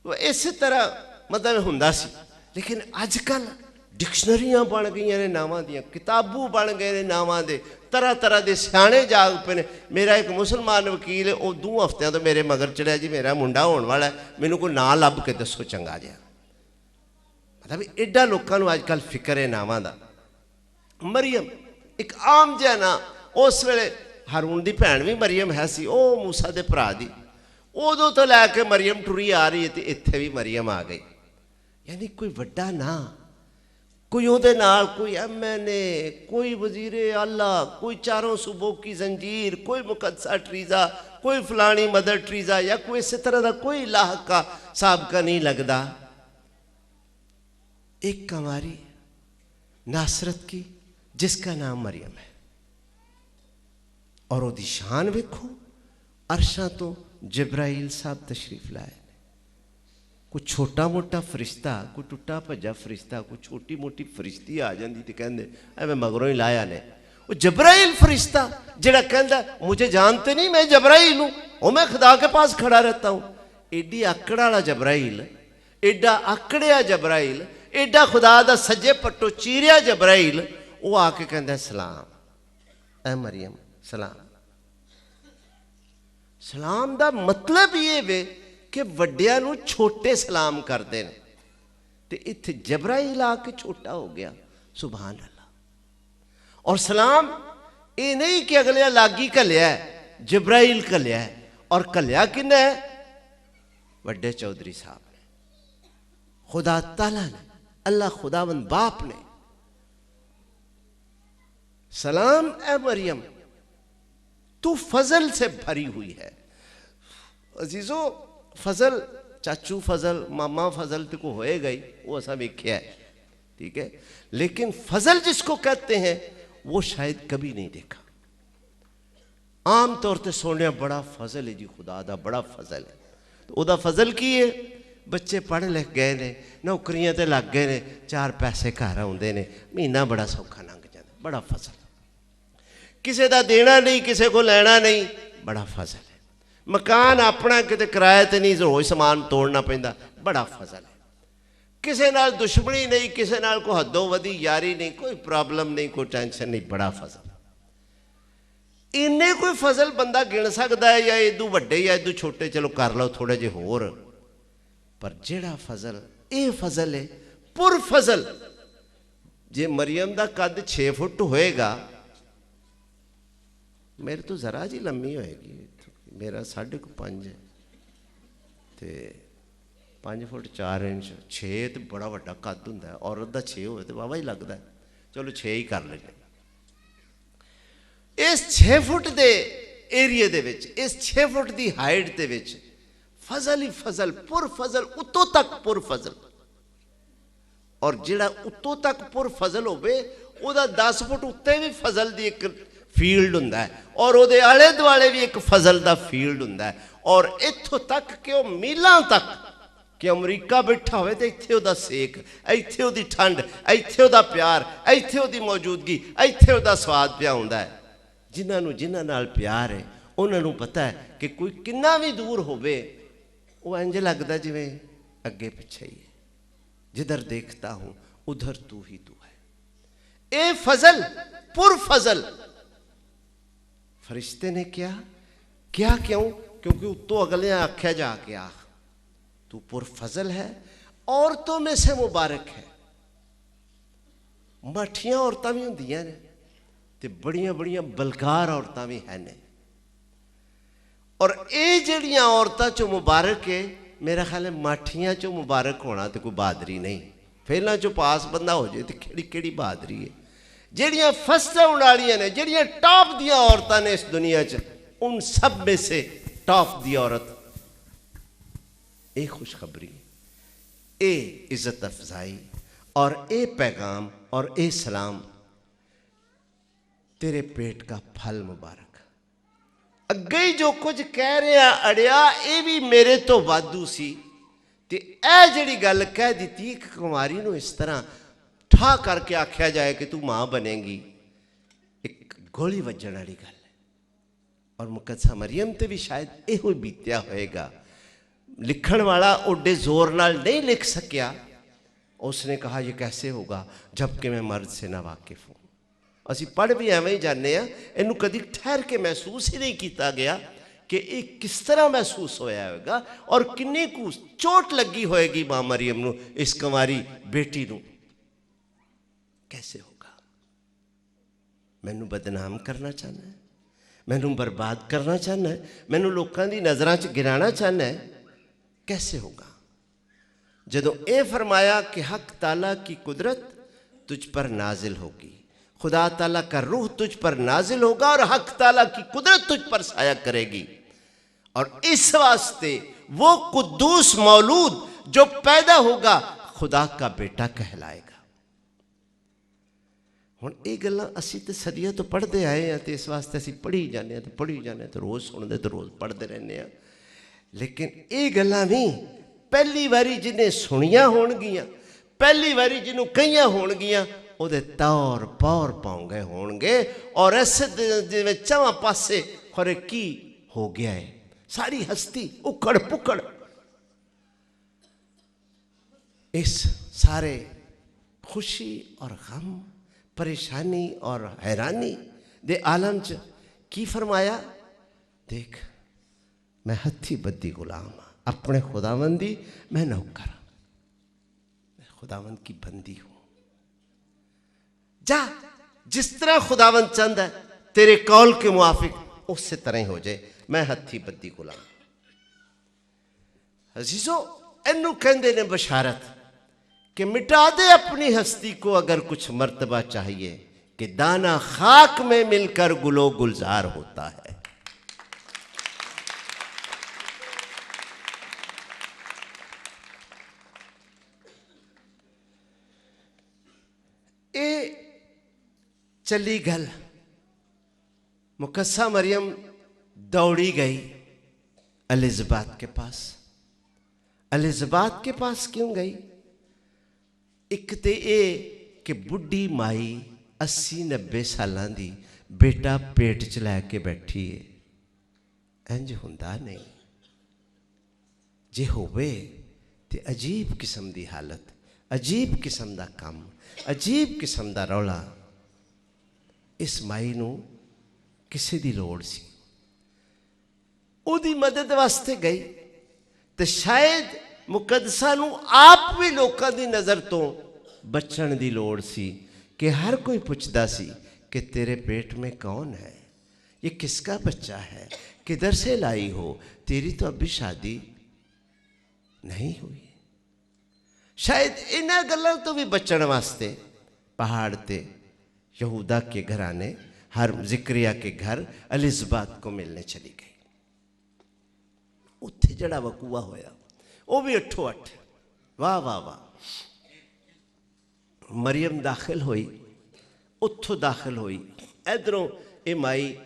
तो इस तरह मतलब हुंदा सी। लेकिन अजकल डिक्शनरियां बन गई ने नावां दियां, किताबू बन गए ने नावां दे, तरह तरह के सियाणे जाग पे ने। मेरा एक मुसलमान वकील है, वो 2 हफ्तियां तो मेरे मगर चढ़िया जी मेरा मुंडा होने वाला है, मैनू कोई नां लभ के दसो चंगा जिहा। मतलब एडा लोगों को अजकल फिक्र है नावां दा। मरियम एक आम जिहा ना, उस वेले हारून की भैन भी मरियम है सी, वो मूसा के भरा दी, उदों तो लैके मरियम टुरी आ रही है तो इत्थे भी मरियम आ गई। यानी कोई वड्डा ना, कोई उहदे नाल कोई MNA, कोई वजीरे आला, कोई 4 सूबों की जंजीर, कोई मुकद्दसा ट्रीज़ा, कोई फलानी मदर ट्रीज़ा या कोई इस तरह का कोई लाहक का साबका नहीं लगता। एक कंवारी नासरत की जिसका नाम मरियम है, और ओदी शान वेखो, अरशा तो जिब्राइल साहब तशरीफ लाए। कोई छोटा मोटा फरिश्ता, कोई टुटा भजा फरिश्ता, कोई छोटी मोटी फरिश्ती आ जाती तो कहते मैं मगरों ही लाया ने। वो जबराइल फरिश्ता जेड़ा कहता मुझे जानते नहीं, मैं जबराइल हूँ, और मैं खुदा के पास खड़ा रहता हूँ। एडी आकड़ वाला जबराइल, एडा आकड़िया जबराइल, एडा खुदा दा सज्जे पट्टो चीरिया जबराइल, वो आके कहता सलाम ऐ मरियम सलाम। सलाम दा मतलब ये वे कि वड्डियां नूं छोटे सलाम करते हैं, तो इत्थे जबराइल आके छोटा हो गया। सुभान अल्लाह। और सलाम ये नहीं कि अगले लागी घलिया है, जबराइल घलिया है। और घलिया किन्ने है? वड्डे चौधरी साहब ने, खुदा ताला ने, अल्लाह खुदावंद बाप ने। सलाम ए मरियम, तू फजल से भरी हुई है। अजीजो, फजल चाचू फजल मामा फजल तो को होएगा ही, वो असा वेख्या है। ठीक है, लेकिन फजल जिसको कहते हैं वो शायद कभी नहीं देखा। आम तौर पर सुनने बड़ा फजल है जी, खुदा दा बड़ा फजल है, तो वह फजल की है, बच्चे पढ़ लिख गए ने, नौकरियां ते लग गए ने, 4 पैसे घर आउंदे ने, महीना बड़ा सौखा लंघ जाता, बड़ा फजल। किसी का देना नहीं, किसी को लेना नहीं, बड़ा फजल है। मकान अपना किते किराए ते नहीं, रोज समान तोड़ना पैंदा, बड़ा फजल है। किसी नाल दुश्मनी नहीं, किसी नाल कोई हदों वधी यारी नहीं, कोई प्रॉब्लम नहीं, कोई टेंशन नहीं, बड़ा फजल। इन्ने कोई फजल बंदा गिन सकता है, या इदू वड्डे या इदू छोटे चलो कर लो थोड़े जे होर, पर जेड़ा फजल ये फजल है पुर फजल। जे मरियम का कद 6 फुट होएगा, मेरे तो जरा जी लम्मी होएगी, मेरा 5.5 है, तो 5 फुट 4 इंच, 6 तो बड़ा वड्डा कद हुंदा है, औरत का 6 होए तो वाहवा ही लगता है, चलो 6 ही कर लेंगे। इस 6 फुट के एरिए दे विच, इस 6 फुट की हाइट दे विच फजल ही फजल, पुर फजल, उतों तक पुर फजल। और जिहड़ा उतों तक पुर फजल होवे, उहदा 10 फुट उत्ते भी फजल दी एक फील्ड हुंदा है, और उहदे आले दुआले भी एक फजल दा फील्ड हुंदा है। और इत्थों तक कि वह मीलों तक कि अमरीका बैठा होवे तो इत्थे उहदा सेक, इत्थे उहदी ठंड, इत्थे उहदा प्यार, इत्थे उहदी मौजूदगी, इत्थे उहदा स्वाद पिया हुंदा है। जिन्हां नाल प्यार है उन्हां नूं पता है कि कोई किन्ना भी दूर होवे, वो इंज लगदा जिवें अगे पिछे ही है, जिधर देखता हूं उधर तू ही तू है। ए फजल पुर फजल। फरिश्ते ने क्या क्यों? क्योंकि उत्तों अगले आख्या जाके आख तू पुर फजल है, औरतों में से मुबारक है। माठियां औरतां भी होंदियां ने ते बड़ियां बड़ियां बलकार औरतां भी हैं ने, और ये जड़ियां औरतां चो मुबारक है, मेरा ख्याल है माठियां चो मुबारक होना तो कोई बहादरी नहीं। फेलों चो पास बंदा हो जाए तो केड़ी बहादरी है। जड़ियां फस्ट आउण वालियां ने, जड़ियां टॉप दियां औरतां ने इस दुनिया च, उन सब में से टॉप दी औरत ये खुशखबरी, ये इज्जत अफजाई और ये पैगाम और ये सलाम, तेरे पेट का फल मुबारक। अगे ही जो कुछ कह रहा अड़िया, ये भी मेरे तो वाधू सी, ते ए जिहड़ी गल कह दी कि कुमारी नूं इस तरह ठा करके आख्या जाए कि तू मां बनेगी, एक गोली वजन वाली गल है। और मुकद्दसा मरियम ते भी शायद यहो बीत्या होएगा। लिखण वाला ओडे जोर नाल नहीं लिख सकिया, उसने कहा ये कैसे होगा जबकि मैं मर्द से ना वाकिफ हूँ। असी पढ़ भी एवं ही जाने, इनू कभी ठहर के महसूस ही नहीं किया गया कि ये किस तरह महसूस होया होगा और किन्नी कु चोट लगी होएगी मां मरियम नू, इस कुंवारी बेटी नू। कैसे होगा? मैनू बदनाम करना चाहना है, मैनू बर्बाद करना चाहना है, मैनू लोगों की नज़रों च गिराना चाहना है, कैसे होगा? जदों ये फरमाया कि हक ताला की कुदरत तुझ पर नाजिल होगी, खुदा ताला का रूह तुझ पर नाजिल होगा और हक ताला की कुदरत तुझ पर साया करेगी, और इस वास्ते वो कुद्दूस मौलूद जो पैदा होगा खुदा का बेटा कहलाएगा। हुण ये गल्लां असीं ते सदियां तो पढ़ते आए हैं, तो इस वास्ते असीं पढ़ी जाने तो पढ़ी जाने, तो रोज़ सुनते तो रोज़ पढ़ते रहने हैं। लेकिन ये गल्लां भी पहली बारी जिन्हें सुनिया होणगियां, पहली बारी जिन्हों कहियां होणगियां, उहदे तौर पौर पाउं गए होणगे, और ऐसे जिवें चावां पासे खरे की हो गया है, सारी हस्ती उखड़ पुखड़ इस सारे खुशी और गम, परेशानी और हैरानी दे आलम च की फरमाया, देख मैं हथी बद्दी गुलाम हाँ, अपने खुदावंदी मैं नौकर, मैं खुदावंद की बंदी हूं। जा जिस तरह खुदावंद चंद है तेरे कौल के मुआफिक उससे तरह ही हो जाए, मैं हथी बद्दी गुलाम। अजीजों, इनू कहंदे ने बशारत कि मिटा दे अपनी हस्ती को अगर कुछ मर्तबा चाहिए, कि दाना खाक में मिलकर गुलो गुलजार होता है। चली गल। मुकद्दसा मरियम दौड़ी गई एलिज़ाबेथ के पास। एलिज़ाबेथ के पास क्यों गई? एक तो ये कि बुढ़ी माई 80-90 सालों की बेटा पेट च लैके बैठी है। इंज हुंदा नहीं, जे होवे ते अजीब किस्म की हालत, अजीब किस्म का काम, अजीब किस्म का रौला। इस माई नूं किसी की लोड़ सी, उहदी मदद वास्ते गई। तो शायद मुकद्दसा नूं आप भी लोगों की नज़र तो बचण की लोड़ सी कि हर कोई पूछता सी कि तेरे पेट में कौन है, ये किसका बच्चा है, किधर से लाई हो, तेरी तो अभी शादी नहीं हुई। शायद इन्हां गल्लां तो भी बचण वास्ते पहाड़ ते यहूदा के घराने हर जिक्रिया के घर एलिज़ाबेथ को मिलने चली गई। उत्थे जड़ा वकूआ होया वो भी 8-8। वाह वाह वाह। मरियम दाखिल हुई, उत्थों दाखिल हुई, इधरों ये माई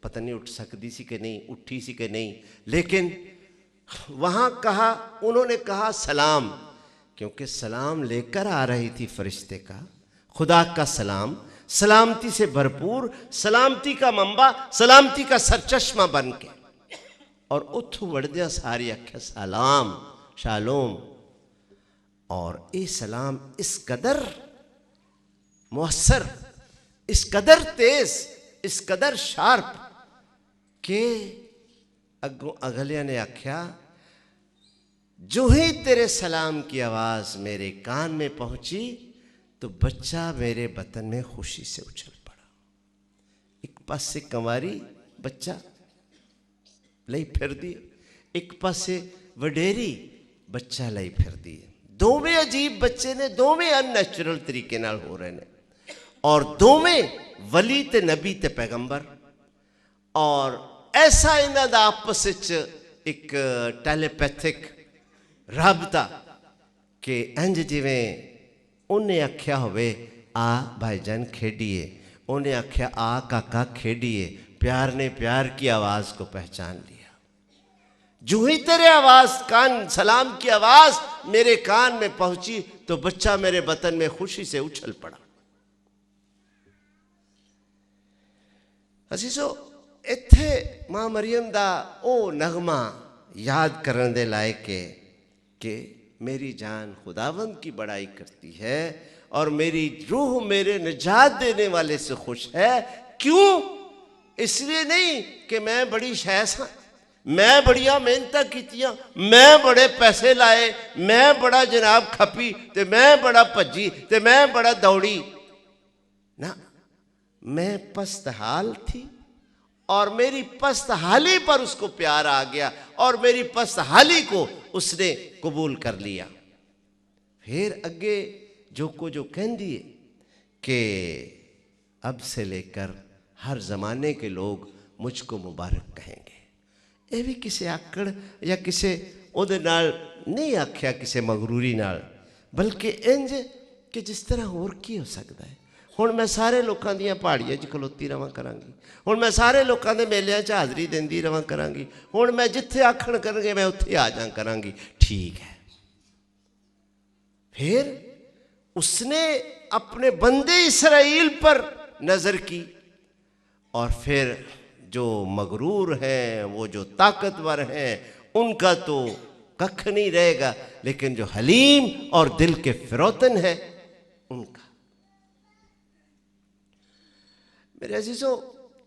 पता नहीं उठ सकती सी कि नहीं, उठी सी कि नहीं, लेकिन वहाँ कहा, उन्होंने कहा सलाम, क्योंकि सलाम लेकर आ रही थी फरिश्ते का, खुदा का सलाम, सलामती से भरपूर, सलामती का मंबा, सलामती का सरचश्मा बन के। और उथों वड़दिया सारी आख्या सलाम शालोम। और ये सलाम इस कदर मुअस्सर, इस कदर तेज, इस कदर शार्प के अगों अगलिया ने आख्या, जो ही तेरे सलाम की आवाज़ मेरे कान में पहुंची तो बच्चा मेरे बतन में खुशी से उछल पड़ा। एक पासे कंवारी बच्चा लई फिर दी, एक पासे वडेरी बच्चा लई फिर दी। दोवें अजीब बच्चे ने, दोवें अननैचुरल तरीके नाल हो रहे हैं, और दोवें वली ते नबी ते पैगंबर। और ऐसा इन्हां दा आपस विच एक टैलीपैथिक राबता कि इंज जिवें उन्हें आख्या होवे आ भाईजान खेडिए, उन्हें आख्या आ काका खेडिए, प्यार ने प्यार की आवाज़ को पहचान लिया। जो ही तेरे आवाज़ कान, सलाम की आवाज़ मेरे कान में पहुंची तो बच्चा मेरे बतन में खुशी से उछल पड़ा। असीसो इत्थे मां मरियम दा ओ नगमा याद करने दे लायक है कि मेरी जान खुदावंद की बड़ाई करती है और मेरी रूह मेरे निजात देने वाले से खुश है। क्यों? इसलिए नहीं कि मैं बड़ी शैस हाँ, मैं बड़िया मेहनत कीतियां, मैं बड़े पैसे लाए, मैं बड़ा जनाब खपी, ते मैं बड़ा भज्जी, ते मैं बड़ा दौड़ी ना। मैं पस्तहाल थी और मेरी पस्तहाली पर उसको प्यार आ गया और मेरी पस्तहाली को उसने कबूल कर लिया। फिर अगे जो को जो कह दिए कि अब से लेकर हर ज़माने के लोग मुझको मुबारक कहेंगे। ये भी किसी आकड़ या किसी उहदे नाल नहीं आख्या, किसी मगरूरी नाल, बल्कि इंज कि जिस तरह होर की हो सकता है। हुण मैं सारे लोगों दी पहाड़ियां च खलोती रवां करांगी, हुण मैं सारे लोगों के मेलियां च हाज़री देंदी रवां करांगी, हुण मैं जिथे आखण करनगे मैं उत्थे आ जा करांगी। ठीक है। फिर उसने अपने बंदे इसराइल पर नज़र की और फिर जो मगरूर हैं, वो जो ताकतवर हैं, उनका तो कख नहीं रहेगा, लेकिन जो हलीम और दिल के फिरौतन है उनका। मेरे अजीजों,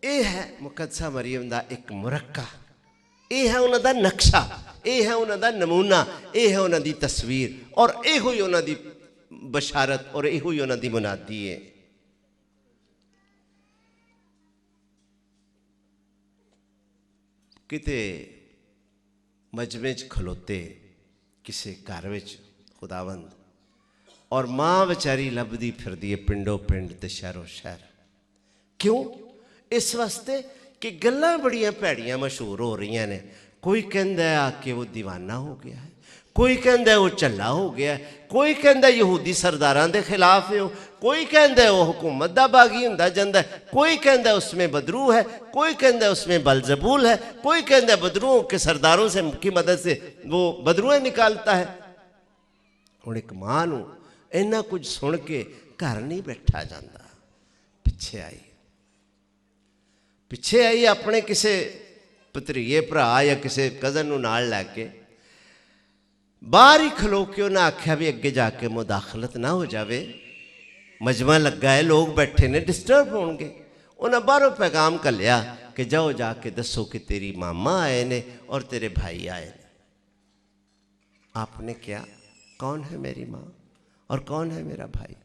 ये है मुकद्दसा मरियम दा एक मुरक्का, ये है उन्हां दा नक्शा, ये है उन्हां दा नमूना, ये है उन्हां दी तस्वीर और यो ही उन्हां दी बशारत और यो ही उन्हां दी मुनादी है। किते मजमे च खलोते किसी घर में खुदावंद और मां बेचारी लभदी फिरदी है पिंडों पिंड ते शहरों शहर। क्यों? इस वास्ते कि गल्लां बड़ियां भैड़ियां मशहूर हो रही ने। कोई कहता है आके वो दीवाना हो गया है, कोई कहता है वो झल्ला हो गया है, कोई कहता यहूदी सरदारां दे खिलाफ है, कोई कहता है वो हुकूमत दा बागी हुंदा जांदा है, कोई कहता है उसमें बदरू है, कोई कहता है उसमें बलजबूल है, कोई कहता है बदरुओं के सरदारों से की मदद से वो बदरुएं निकालता है। हुण एक मां नूं इन्ना कुछ सुन के घर नहीं बैठा जाता। पिछे आई अपने किसी भतरीए भरा या किसी कज़न नूं नाल लैके बाहर ही खलो के उन्हें आख्या भी अगे जाके मुदाखलत ना हो जाए, मजमा लगा है, लोग बैठे ने, डिस्टर्ब होंगे। उन्हें बाहरों पैगाम घलिया कि जाओ जाके दसो कि तेरी मामा आए ने और तेरे भाई आए ने। आपने क्या, कौन है मेरी माँ और कौन है मेरा भाई?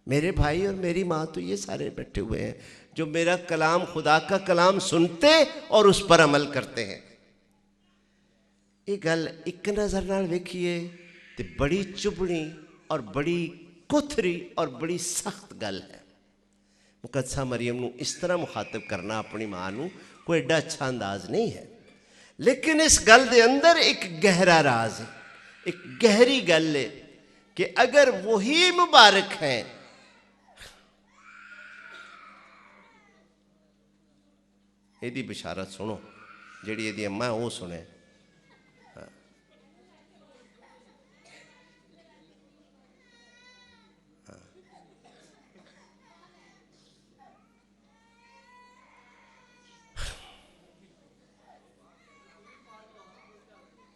मेरे भाई और मेरी माँ तो ये सारे बैठे हुए हैं जो मेरा कलाम, खुदा का कलाम सुनते और उस पर अमल करते हैं। ये गल एक नज़र नाल वेखिए तो बड़ी चुभनी और बड़ी कुथरी और बड़ी सख्त गल है। मुकद्दसा मरियम नूं इस तरह मुखातब करना अपनी माँ नूं कोई एडा अच्छा अंदाज नहीं है, लेकिन इस गल दे अंदर एक गहरा राज है, एक गहरी गल है कि अगर वही मुबारक हैं यदी बिशारत सुनो जिहड़ी यदी अम्मा वो सुने